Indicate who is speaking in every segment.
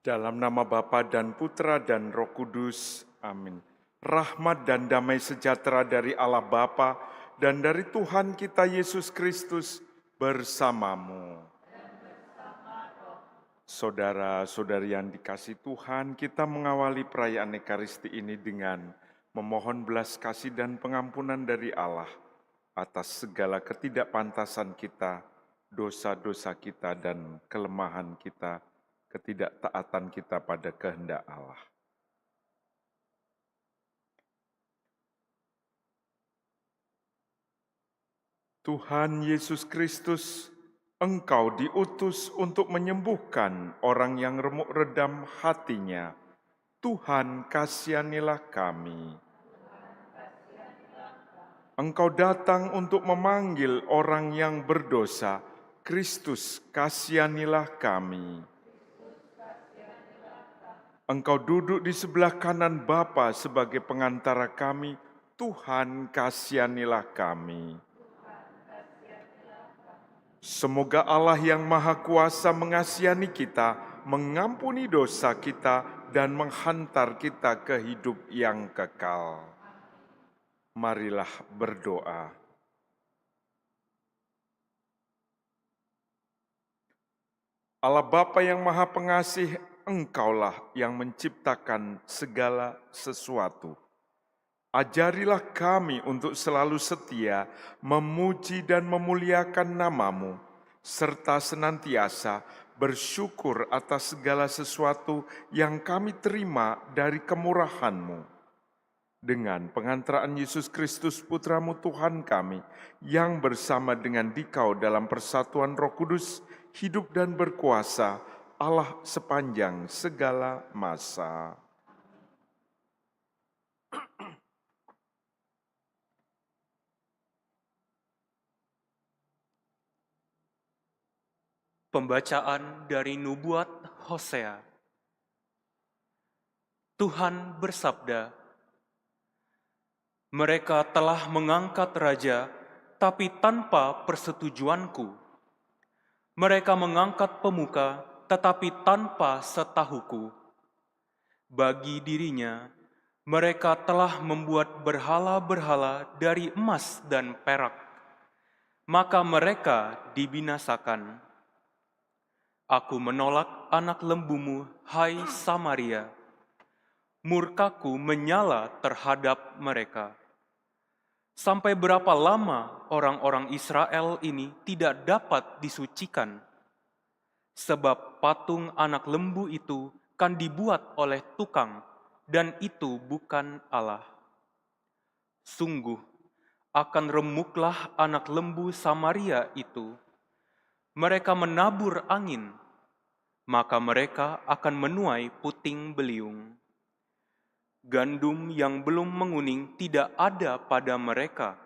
Speaker 1: Dalam nama Bapa dan Putra dan Roh Kudus. Amin. Rahmat dan damai sejahtera dari Allah Bapa dan dari Tuhan kita Yesus Kristus bersamamu. Saudara-saudari yang dikasihi Tuhan, kita mengawali perayaan Ekaristi ini dengan memohon belas kasih dan pengampunan dari Allah atas segala ketidakpantasan kita, dosa-dosa kita dan kelemahan kita, ketidaktaatan kita pada kehendak Allah. Tuhan Yesus Kristus, Engkau diutus untuk menyembuhkan orang yang remuk redam hatinya. Tuhan, kasihanilah kami. Engkau datang untuk memanggil orang yang berdosa. Kristus, kasihanilah kami. Engkau duduk di sebelah kanan Bapa sebagai pengantara kami. Tuhan, kasihanilah kami. Semoga Allah yang Maha Kuasa mengasihani kita, mengampuni dosa kita, dan menghantar kita ke hidup yang kekal. Marilah berdoa. Allah Bapa yang Maha Pengasih, Engkaulah yang menciptakan segala sesuatu. Ajarilah kami untuk selalu setia, memuji dan memuliakan nama-Mu, serta senantiasa bersyukur atas segala sesuatu yang kami terima dari kemurahan-Mu. Dengan pengantaraan Yesus Kristus Putra-Mu Tuhan kami, yang bersama dengan Dikau dalam persatuan Roh Kudus, hidup dan berkuasa, Allah sepanjang segala masa.
Speaker 2: Pembacaan dari Nubuat Hosea. Tuhan bersabda, "Mereka telah mengangkat raja, tapi tanpa persetujuanku. Mereka mengangkat pemuka, tetapi tanpa setahuku. Bagi dirinya, mereka telah membuat berhala-berhala dari emas dan perak. Maka mereka dibinasakan. Aku menolak anak lembumu, hai Samaria. Murkaku menyala terhadap mereka. Sampai berapa lama orang-orang Israel ini tidak dapat disucikan? Sebab patung anak lembu itu kan dibuat oleh tukang, dan itu bukan Allah. Sungguh, akan remuklah anak lembu Samaria itu. Mereka menabur angin, maka mereka akan menuai puting beliung. Gandum yang belum menguning tidak ada pada mereka.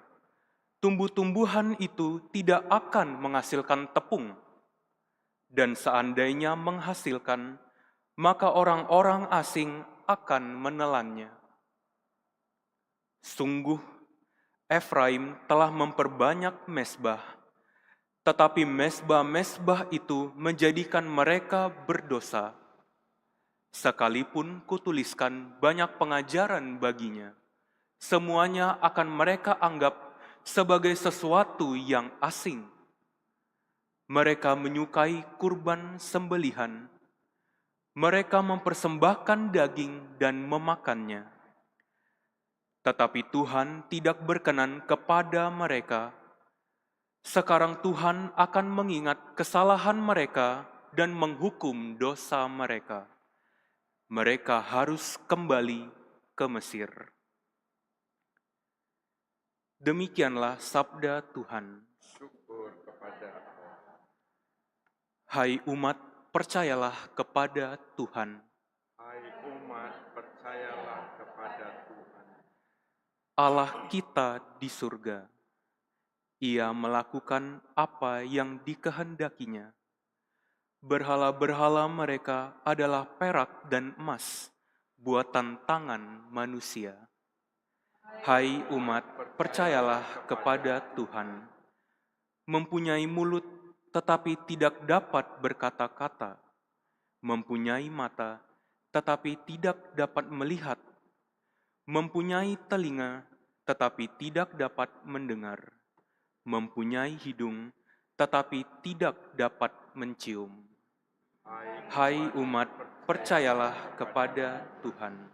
Speaker 2: Tumbuh-tumbuhan itu tidak akan menghasilkan tepung. Dan seandainya menghasilkan, maka orang-orang asing akan menelannya. Sungguh, Efraim telah memperbanyak mezbah, tetapi mezbah-mezbah itu menjadikan mereka berdosa. Sekalipun kutuliskan banyak pengajaran baginya, semuanya akan mereka anggap sebagai sesuatu yang asing. Mereka menyukai kurban sembelihan. Mereka mempersembahkan daging dan memakannya. Tetapi Tuhan tidak berkenan kepada mereka. Sekarang Tuhan akan mengingat kesalahan mereka dan menghukum dosa mereka. Mereka harus kembali ke Mesir. Demikianlah sabda Tuhan.
Speaker 1: Syukur kepada Allah.
Speaker 2: Hai umat, percayalah kepada Tuhan.
Speaker 1: Hai umat, percayalah kepada Tuhan.
Speaker 2: Allah kita di surga. Ia melakukan apa yang dikehendakinya. Berhala-berhala mereka adalah perak dan emas, buatan tangan manusia. Hai umat, percayalah kepada Tuhan. Mempunyai mulut tetapi tidak dapat berkata-kata, mempunyai mata, tetapi tidak dapat melihat, mempunyai telinga, tetapi tidak dapat mendengar, mempunyai hidung, tetapi tidak dapat mencium. Hai umat, percayalah kepada Tuhan.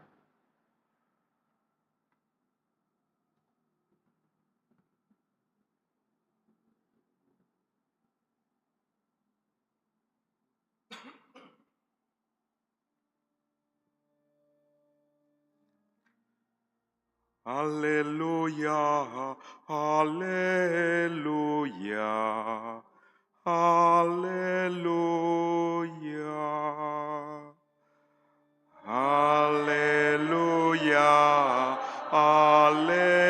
Speaker 1: Haleluya, haleluya, haleluya. Haleluya, haleluya,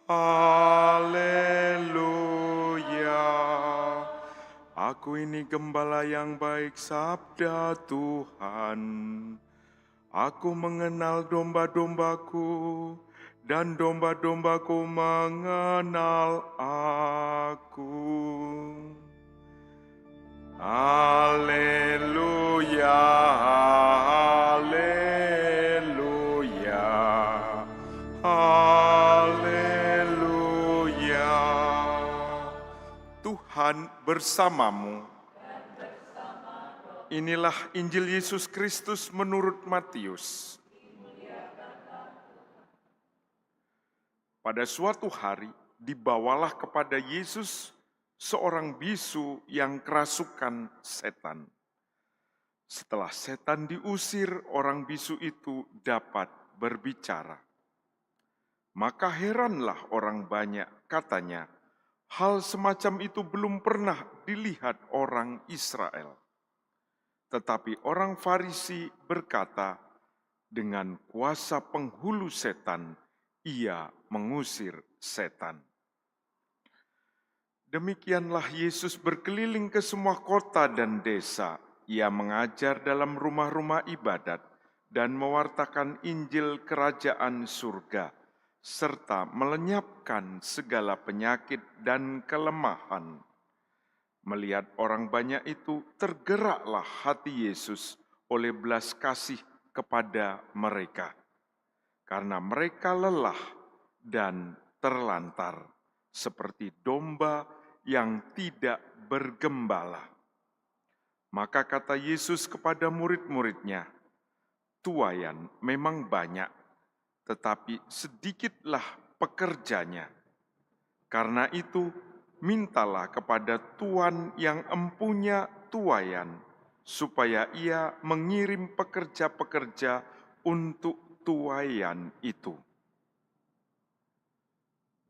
Speaker 1: haleluya. Aku ini gembala yang baik, sabda Tuhan. Aku mengenal domba-dombaku, dan domba-dombaku mengenal aku. Haleluya, haleluya, haleluya. Tuhan bersamamu. Inilah Injil Yesus Kristus menurut Matius. Pada suatu hari, dibawalah kepada Yesus seorang bisu yang kerasukan setan. Setelah setan diusir, orang bisu itu dapat berbicara. Maka heranlah orang banyak, katanya, hal semacam itu belum pernah dilihat orang Israel. Tetapi orang Farisi berkata, dengan kuasa penghulu setan, ia mengusir setan. Demikianlah Yesus berkeliling ke semua kota dan desa. Ia mengajar dalam rumah-rumah ibadat dan mewartakan Injil Kerajaan Surga, serta melenyapkan segala penyakit dan kelemahan. Melihat orang banyak itu, tergeraklah hati Yesus oleh belas kasih kepada mereka, karena mereka lelah dan terlantar, seperti domba yang tidak bergembala. Maka kata Yesus kepada murid-muridnya, tuaian memang banyak, tetapi sedikitlah pekerjanya. Karena itu, mintalah kepada Tuan yang empunya tuaian, supaya ia mengirim pekerja-pekerja untuk tuaian itu.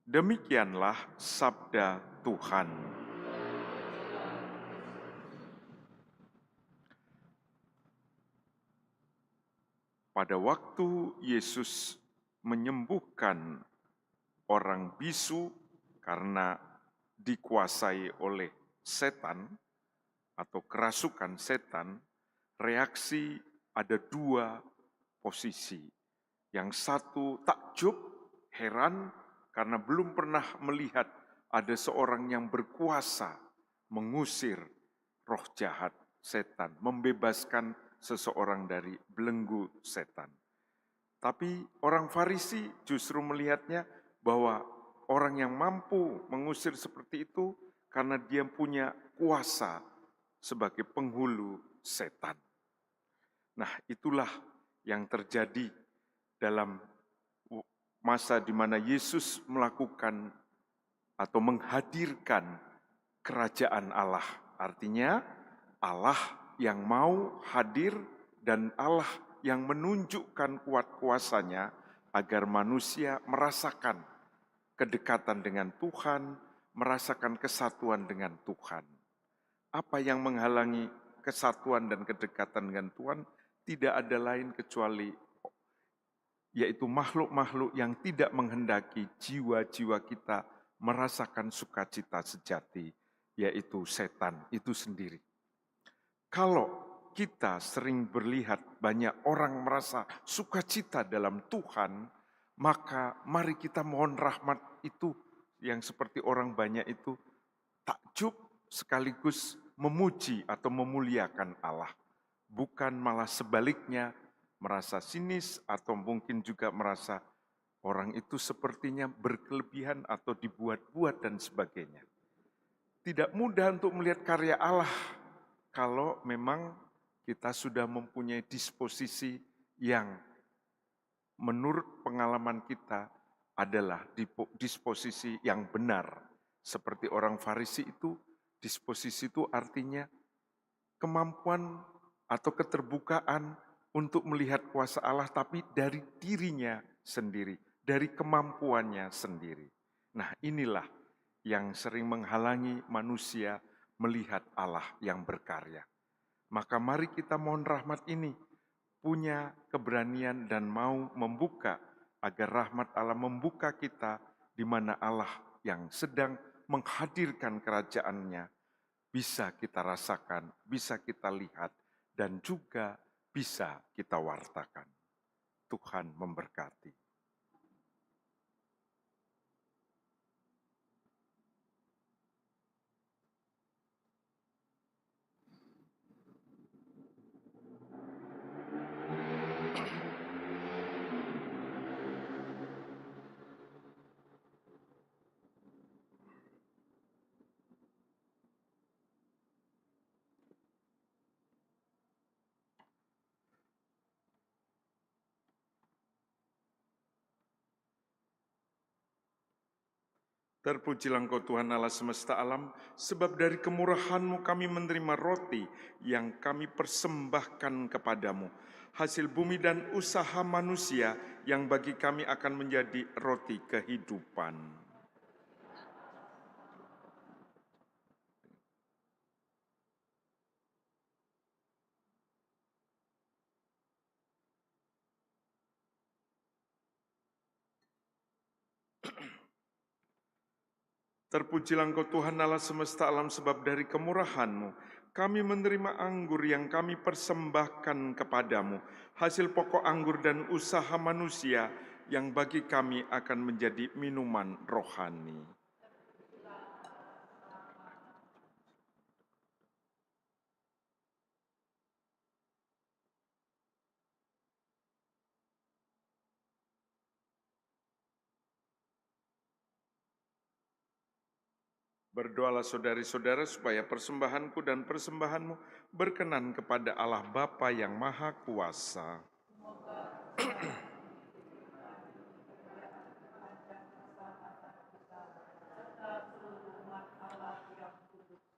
Speaker 1: Demikianlah sabda Tuhan. Pada waktu Yesus menyembuhkan orang bisu karena dikuasai oleh setan atau kerasukan setan, reaksi ada dua posisi. Yang satu takjub, heran karena belum pernah melihat ada seorang yang berkuasa mengusir roh jahat setan, membebaskan seseorang dari belenggu setan. Tapi orang Farisi justru melihatnya bahwa orang yang mampu mengusir seperti itu karena dia punya kuasa sebagai penghulu setan. Nah, itulah yang terjadi dalam masa di mana Yesus melakukan atau menghadirkan kerajaan Allah. Artinya Allah yang mau hadir dan Allah yang menunjukkan kuat kuasanya agar manusia merasakan kedekatan dengan Tuhan, merasakan kesatuan dengan Tuhan. Apa yang menghalangi kesatuan dan kedekatan dengan Tuhan? Tidak ada lain kecuali yaitu makhluk-makhluk yang tidak menghendaki jiwa-jiwa kita merasakan sukacita sejati, yaitu setan itu sendiri. Kalau kita sering melihat banyak orang merasa sukacita dalam Tuhan, maka mari kita mohon rahmat itu yang seperti orang banyak itu takjub sekaligus memuji atau memuliakan Allah. Bukan malah sebaliknya merasa sinis atau mungkin juga merasa orang itu sepertinya berkelebihan atau dibuat-buat dan sebagainya. Tidak mudah untuk melihat karya Allah kalau memang kita sudah mempunyai disposisi yang menurut pengalaman kita adalah disposisi yang benar. Seperti orang Farisi itu, disposisi itu artinya kemampuan atau keterbukaan untuk melihat kuasa Allah, tapi dari dirinya sendiri, dari kemampuannya sendiri. Nah, inilah yang sering menghalangi manusia melihat Allah yang berkarya. Maka mari kita mohon rahmat ini, punya keberanian dan mau membuka agar rahmat Allah membuka kita di mana Allah yang sedang menghadirkan kerajaannya bisa kita rasakan, bisa kita lihat, dan juga bisa kita wartakan. Tuhan memberkati. Terpujilah Engkau Tuhan Allah semesta alam, sebab dari kemurahan-Mu kami menerima roti yang kami persembahkan kepadamu. Hasil bumi dan usaha manusia yang bagi kami akan menjadi roti kehidupan. Terpujilah Engkau Tuhan Allah semesta alam, sebab dari kemurahan-Mu kami menerima anggur yang kami persembahkan kepadamu, hasil pokok anggur dan usaha manusia yang bagi kami akan menjadi minuman rohani. Berdoalah saudari-saudara supaya persembahanku dan persembahanmu berkenan kepada Allah Bapa yang Maha Kuasa.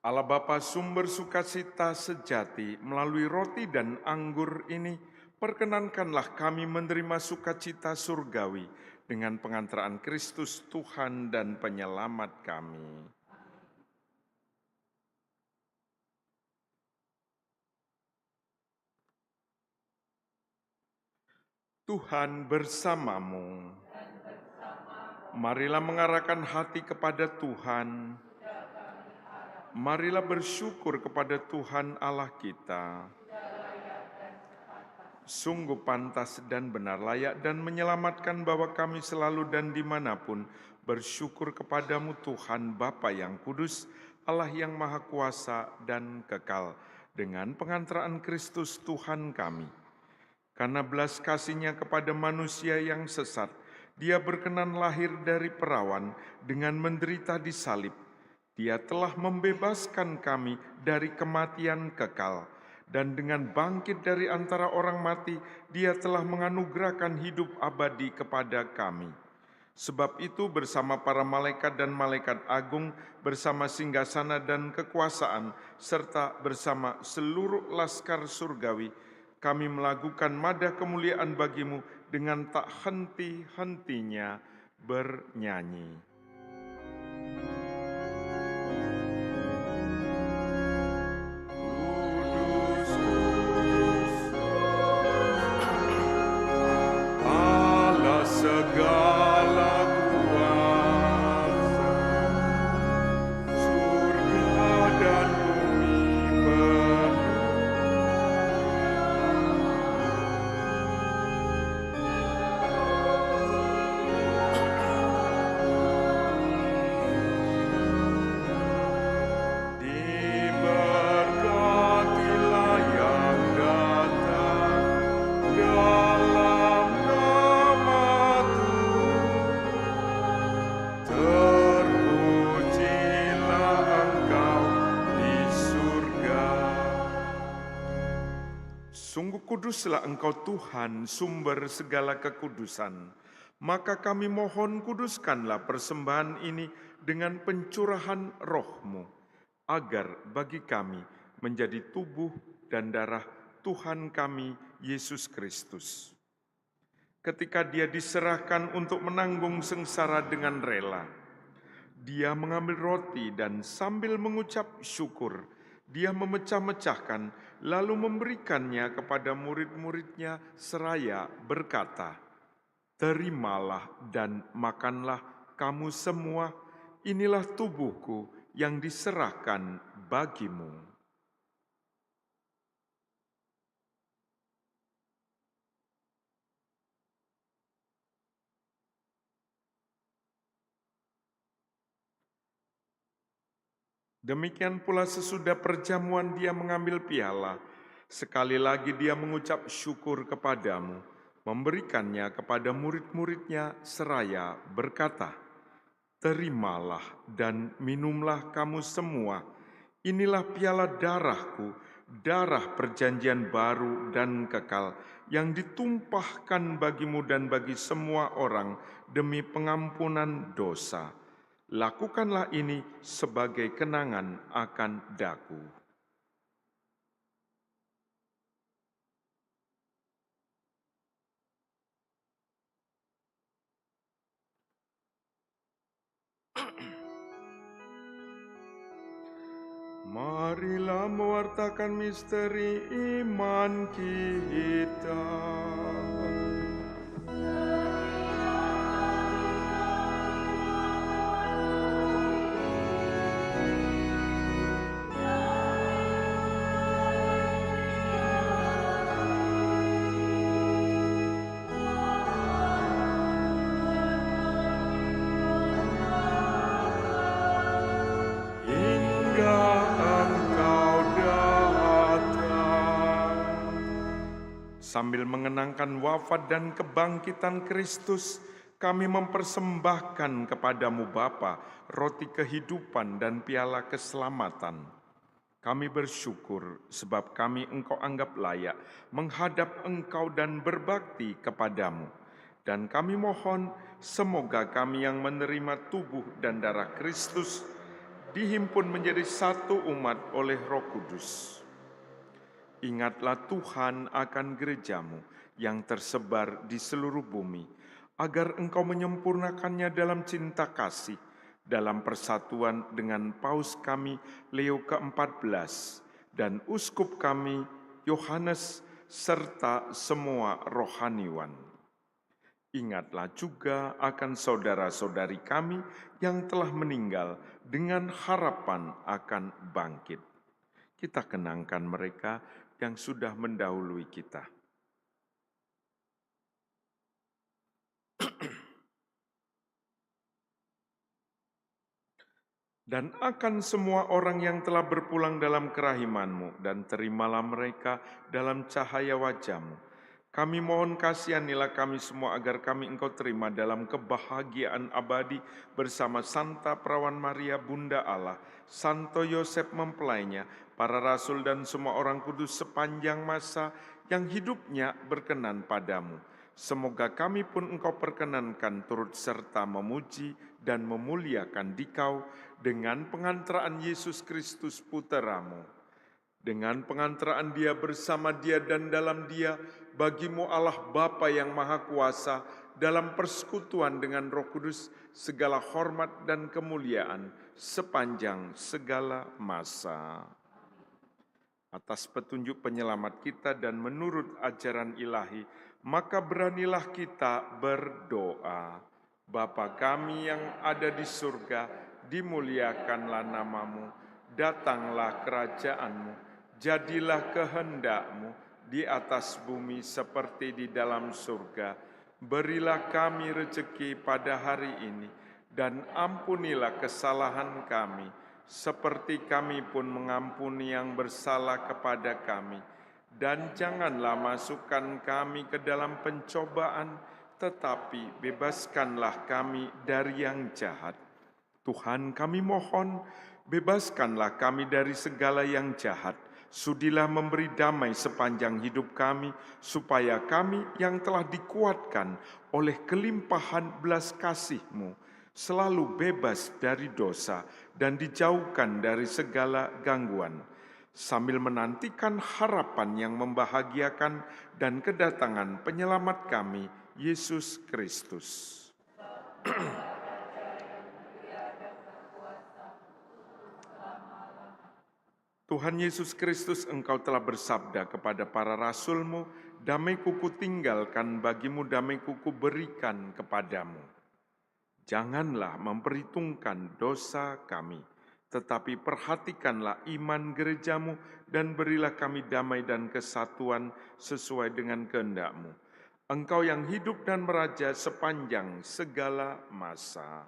Speaker 1: Allah Bapa sumber sukacita sejati, melalui roti dan anggur ini, perkenankanlah kami menerima sukacita surgawi dengan pengantaraan Kristus Tuhan dan Penyelamat kami. Tuhan bersamamu. Marilah mengarahkan hati kepada Tuhan. Marilah bersyukur kepada Tuhan Allah kita. Sungguh pantas dan benar, layak dan menyelamatkan bahwa kami selalu dan dimanapun bersyukur kepadamu Tuhan Bapa yang kudus, Allah yang maha kuasa dan kekal, dengan pengantaraan Kristus Tuhan kami. Karena belas kasih-Nya kepada manusia yang sesat, Dia berkenan lahir dari perawan dengan menderita di salib. Dia telah membebaskan kami dari kematian kekal, dan dengan bangkit dari antara orang mati, Dia telah menganugerahkan hidup abadi kepada kami. Sebab itu bersama para malaikat dan malaikat agung, bersama singgasana dan kekuasaan, serta bersama seluruh laskar surgawi, kami melakukan madah kemuliaan bagimu dengan tak henti-hentinya bernyanyi. Allah segala kuasa, surga dan bumi penuh. Kuduslah Engkau Tuhan, sumber segala kekudusan. Maka kami mohon kuduskanlah persembahan ini dengan pencurahan roh-Mu, agar bagi kami menjadi tubuh dan darah Tuhan kami, Yesus Kristus. Ketika Dia diserahkan untuk menanggung sengsara dengan rela, Dia mengambil roti dan sambil mengucap syukur, Dia memecah-mecahkan, lalu memberikannya kepada murid-muridnya seraya berkata, "Terimalah dan makanlah kamu semua, inilah tubuhku yang diserahkan bagimu." Demikian pula sesudah perjamuan Dia mengambil piala. Sekali lagi Dia mengucap syukur kepadamu, memberikannya kepada murid-muridnya seraya berkata, "Terimalah dan minumlah kamu semua. Inilah piala darahku, darah perjanjian baru dan kekal, yang ditumpahkan bagimu dan bagi semua orang demi pengampunan dosa. Lakukanlah ini sebagai kenangan akan daku." Marilah mewartakan misteri iman kita. Hingga Engkau datang. Sambil mengenangkan wafat dan kebangkitan Kristus, kami mempersembahkan kepadamu Bapa, roti kehidupan dan piala keselamatan. Kami bersyukur sebab kami Engkau anggap layak menghadap Engkau dan berbakti kepadamu. Dan kami mohon semoga kami yang menerima tubuh dan darah Kristus dihimpun menjadi satu umat oleh Roh Kudus. Ingatlah Tuhan akan gerejamu yang tersebar di seluruh bumi, agar Engkau menyempurnakannya dalam cinta kasih, dalam persatuan dengan Paus kami Leo ke-14 dan Uskup kami Yohanes serta semua rohaniwan. Ingatlah juga akan saudara-saudari kami yang telah meninggal dengan harapan akan bangkit. Kita kenangkan mereka yang sudah mendahului kita. Dan akan semua orang yang telah berpulang dalam kerahiman-Mu, dan terimalah mereka dalam cahaya wajah-Mu. Kami mohon kasihanilah kami semua agar kami Engkau terima dalam kebahagiaan abadi bersama Santa Perawan Maria Bunda Allah, Santo Yosef mempelainya, para rasul dan semua orang kudus sepanjang masa yang hidupnya berkenan padamu. Semoga kami pun Engkau perkenankan turut serta memuji dan memuliakan Dikau dengan pengantaraan Yesus Kristus Puteramu. Dengan pengantaraan Dia, bersama Dia dan dalam Dia, bagimu Allah Bapa yang Maha Kuasa, dalam persekutuan dengan Roh Kudus, segala hormat dan kemuliaan sepanjang segala masa. Atas petunjuk penyelamat kita dan menurut ajaran ilahi, maka beranilah kita berdoa. Bapa kami yang ada di surga, dimuliakanlah namamu, datanglah kerajaan-Mu, jadilah kehendak-Mu di atas bumi seperti di dalam surga. Berilah kami rezeki pada hari ini, dan ampunilah kesalahan kami, seperti kami pun mengampuni yang bersalah kepada kami. Dan janganlah masukkan kami ke dalam pencobaan, tetapi bebaskanlah kami dari yang jahat. Tuhan, kami mohon, bebaskanlah kami dari segala yang jahat, Sudilah memberi damai sepanjang hidup kami, supaya kami yang telah dikuatkan oleh kelimpahan belas kasih-Mu, selalu bebas dari dosa dan dijauhkan dari segala gangguan, sambil menantikan harapan yang membahagiakan dan kedatangan penyelamat kami, Yesus Kristus. Tuhan Yesus Kristus, Engkau telah bersabda kepada para rasul-Mu, damai-Ku tinggalkan bagimu, damai-Ku berikan kepadamu. Janganlah memperhitungkan dosa kami, tetapi perhatikanlah iman gereja-Mu dan berilah kami damai dan kesatuan sesuai dengan kehendak-Mu. Engkau yang hidup dan meraja sepanjang segala masa.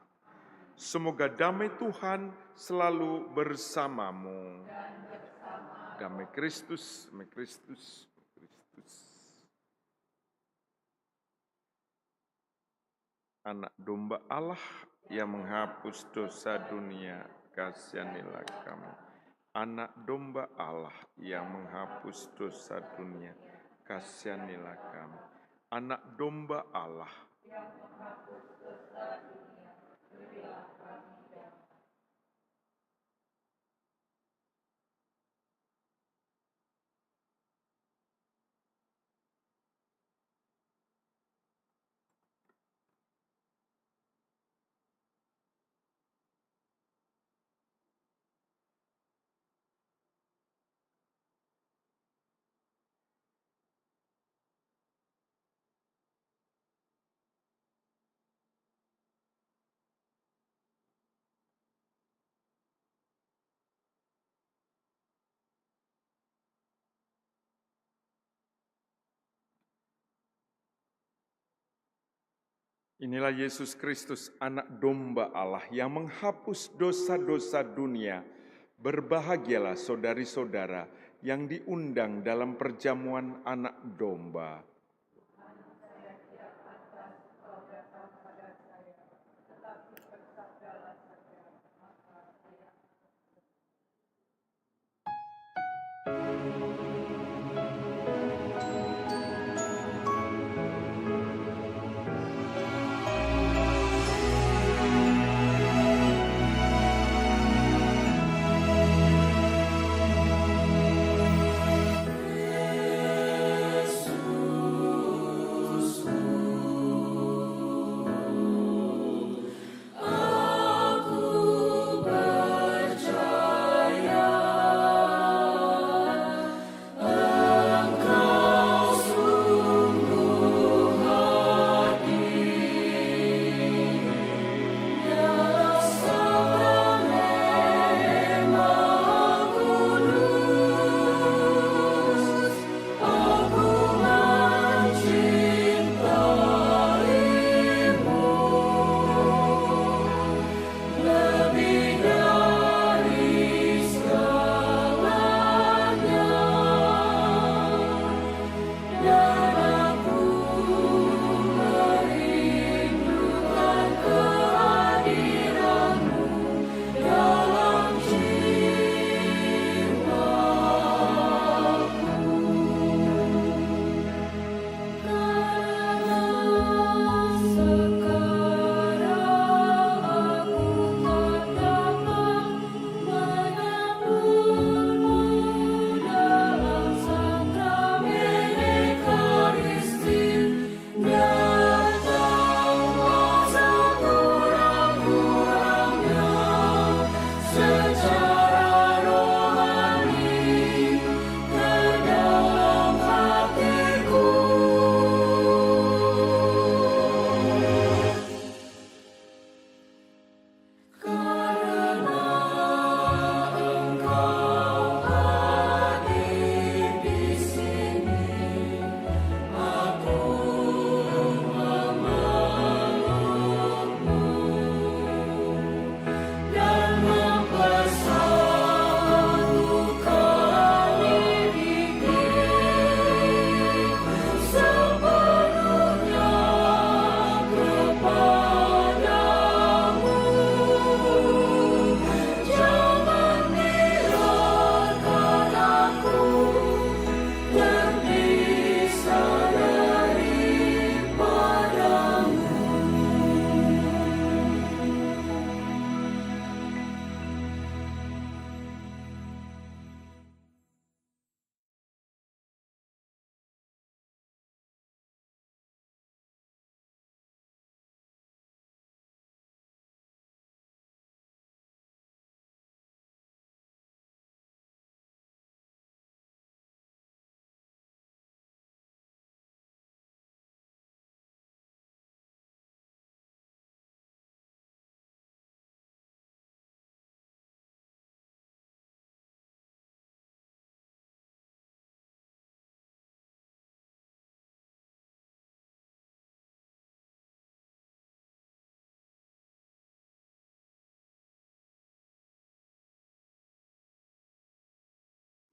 Speaker 1: Semoga damai Tuhan selalu bersamamu. Damai Kristus, damai Kristus, Kristus. Anak domba Allah yang menghapus dosa dunia, kasihanilah kami. Anak domba Allah yang menghapus dosa dunia, kasihanilah kami. Anak domba Allah yang menghapus dosa dunia, berilah kami damai. Inilah Yesus Kristus, anak domba Allah yang menghapus dosa-dosa dunia. Berbahagialah saudari-saudara yang diundang dalam perjamuan anak domba.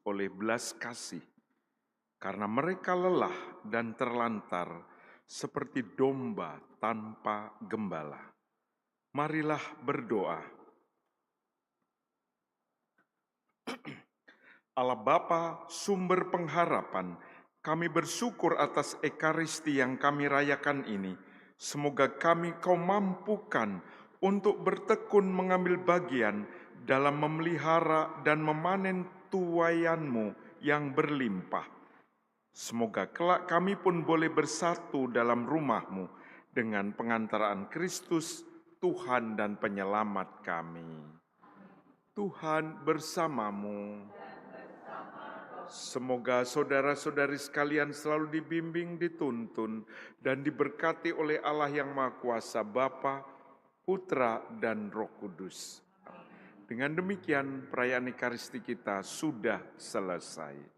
Speaker 1: oleh belas kasih, karena mereka lelah dan terlantar seperti domba tanpa gembala. Marilah berdoa. Allah Bapa, sumber pengharapan, kami bersyukur atas Ekaristi yang kami rayakan ini. Semoga Kau mampukan untuk bertekun mengambil bagian dalam memelihara dan memanen tuaian-Mu yang berlimpah. Semoga kelak kami pun boleh bersatu dalam rumah-Mu dengan pengantaraan Kristus, Tuhan dan Penyelamat kami. Tuhan bersamamu. Semoga saudara-saudari sekalian selalu dibimbing, dituntun, dan diberkati oleh Allah yang Maha Kuasa, Bapa, Putra, dan Roh Kudus. Dengan demikian, perayaan Ekaristi kita sudah selesai.